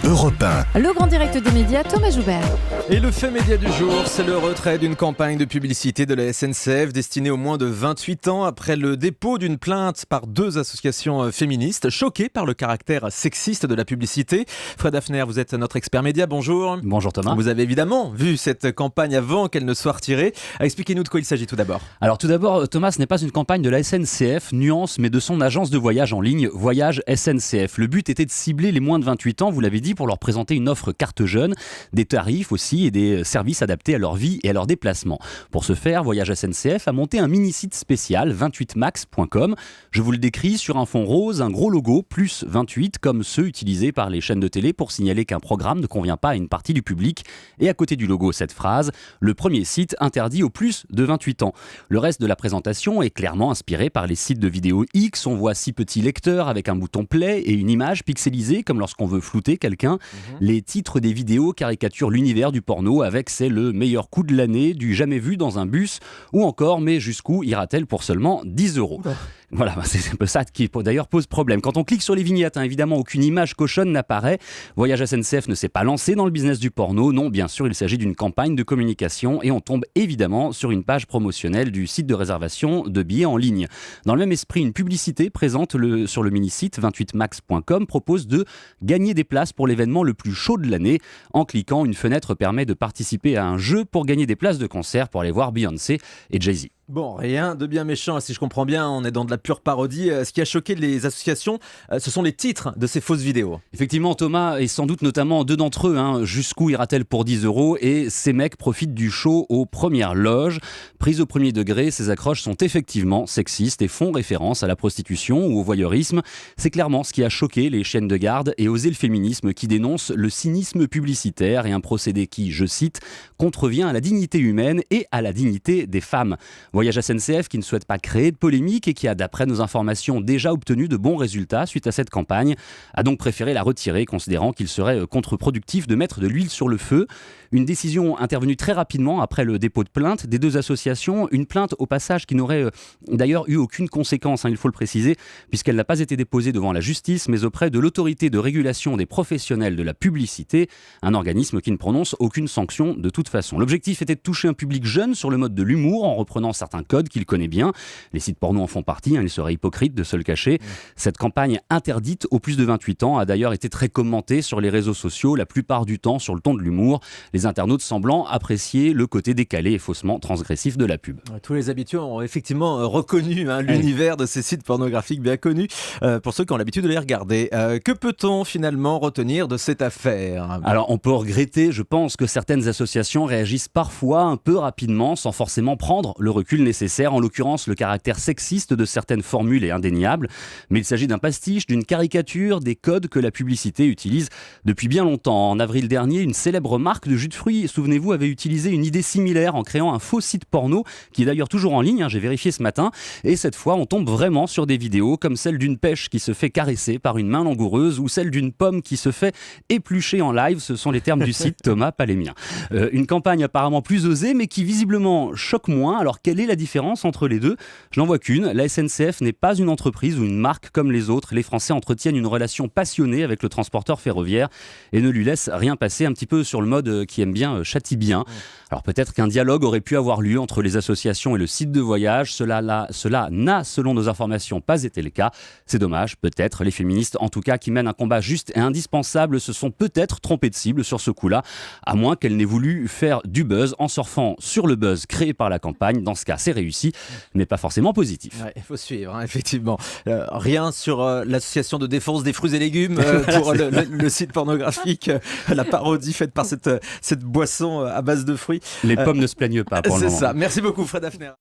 Europe 1. Le grand direct des médias, Thomas Joubert. Et le fait média du jour, c'est le retrait d'une campagne de publicité de la SNCF destinée aux moins de 28 ans après le dépôt d'une plainte par 2 associations féministes choquées par le caractère sexiste de la publicité. Fred Hafner, vous êtes notre expert média, bonjour. Bonjour Thomas. Vous avez évidemment vu cette campagne avant qu'elle ne soit retirée. Expliquez-nous de quoi il s'agit tout d'abord. Alors tout d'abord, Thomas, ce n'est pas une campagne de la SNCF, nuance, mais de son agence de voyage en ligne, Voyage SNCF. Le but était de cibler les moins de 28 ans, vous l'avez dit, pour leur présenter une offre carte jeune, des tarifs aussi et des services adaptés à leur vie et à leurs déplacements. Pour ce faire, Voyage SNCF a monté un mini-site spécial, 28max.com. Je vous le décris, sur un fond rose, un gros logo, plus 28, comme ceux utilisés par les chaînes de télé pour signaler qu'un programme ne convient pas à une partie du public. Et à côté du logo, cette phrase, le premier site interdit aux plus de 28 ans. Le reste de la présentation est clairement inspiré par les sites de vidéo X. On voit 6 petits lecteurs avec un bouton play et une image pixelisée, comme lorsqu'on veut flouter quelqu'un. Les titres des vidéos caricaturent l'univers du porno avec c'est le meilleur coup de l'année, du jamais vu dans un bus, ou encore mais jusqu'où ira-t-elle pour seulement 10 €. Voilà, c'est un peu ça qui d'ailleurs pose problème. Quand on clique sur les vignettes, évidemment, aucune image cochonne n'apparaît. Voyage SNCF ne s'est pas lancé dans le business du porno. Non, bien sûr, il s'agit d'une campagne de communication et on tombe évidemment sur une page promotionnelle du site de réservation de billets en ligne. Dans le même esprit, une publicité présente sur le mini-site 28max.com propose de gagner des places pour l'événement le plus chaud de l'année. En cliquant, une fenêtre permet de participer à un jeu pour gagner des places de concert pour aller voir Beyoncé et Jay-Z. Bon, rien de bien méchant, si je comprends bien, on est dans de la pure parodie. Ce qui a choqué les associations, ce sont les titres de ces fausses vidéos. Effectivement, Thomas, et sans doute notamment 2 d'entre eux, jusqu'où ira-t-elle pour 10 €, et ces mecs profitent du show aux premières loges. Prises au premier degré, ces accroches sont effectivement sexistes et font référence à la prostitution ou au voyeurisme. C'est clairement ce qui a choqué les chiennes de garde et osé le féminisme qui dénonce le cynisme publicitaire et un procédé qui, je cite, contrevient à la dignité humaine et à la dignité des femmes. Voyage SNCF qui ne souhaite pas créer de polémique et qui a, d'après nos informations, déjà obtenu de bons résultats suite à cette campagne, a donc préféré la retirer, considérant qu'il serait contre-productif de mettre de l'huile sur le feu. Une décision intervenue très rapidement après le dépôt de plainte des 2 associations, une plainte au passage qui n'aurait d'ailleurs eu aucune conséquence, il faut le préciser, puisqu'elle n'a pas été déposée devant la justice, mais auprès de l'autorité de régulation des professionnels de la publicité, un organisme qui ne prononce aucune sanction de toute façon. L'objectif était de toucher un public jeune sur le mode de l'humour en reprenant certains codes qu'il connaît bien. Les sites porno en font partie, il serait hypocrite de se le cacher. Cette campagne interdite aux plus de 28 ans a d'ailleurs été très commentée sur les réseaux sociaux, la plupart du temps sur le ton de l'humour, les internautes semblant apprécier le côté décalé et faussement transgressif de la pub. Tous les habitués ont effectivement reconnu l'univers de ces sites pornographiques bien connus, pour ceux qui ont l'habitude de les regarder. Que peut-on finalement retenir de cette affaire ? Alors on peut regretter, je pense, que certaines associations réagissent parfois un peu rapidement sans forcément prendre le recul nécessaire. En l'occurrence, le caractère sexiste de certaines formules est indéniable, mais il s'agit d'un pastiche, d'une caricature des codes que la publicité utilise depuis bien longtemps. En avril dernier, une célèbre marque de jus de fruits, souvenez-vous, avait utilisé une idée similaire en créant un faux site porno, qui est d'ailleurs toujours en ligne, j'ai vérifié ce matin, et cette fois on tombe vraiment sur des vidéos comme celle d'une pêche qui se fait caresser par une main langoureuse ou celle d'une pomme qui se fait éplucher en live, ce sont les termes du site, Thomas, pas les miens. Une campagne apparemment plus osée, mais qui visiblement choque moins. Alors quelle est la différence entre les deux ? Je n'en vois qu'une, la SNCF n'est pas une entreprise ou une marque comme les autres. Les Français entretiennent une relation passionnée avec le transporteur ferroviaire et ne lui laissent rien passer, un petit peu sur le mode qui aime bien châtie bien. Alors peut-être qu'un dialogue aurait pu avoir lieu entre les associations et le site de voyage, cela n'a, selon nos informations, pas été le cas. C'est dommage, peut-être. Les féministes, en tout cas, qui mènent un combat juste et indispensable, se sont peut-être trompées de cible sur ce coup-là, à moins qu'elles n'aient voulu faire du buzz en surfant sur le buzz créé par la campagne. Dans ce cas, c'est réussi, mais pas forcément positif. Ouais, il faut suivre, effectivement. Rien sur l'association de défense des fruits et légumes pour le site pornographique, la parodie faite par cette boisson à base de fruits. Les pommes ne se plaignent pas pour le moment. C'est ça. Merci beaucoup, Fred Hafner.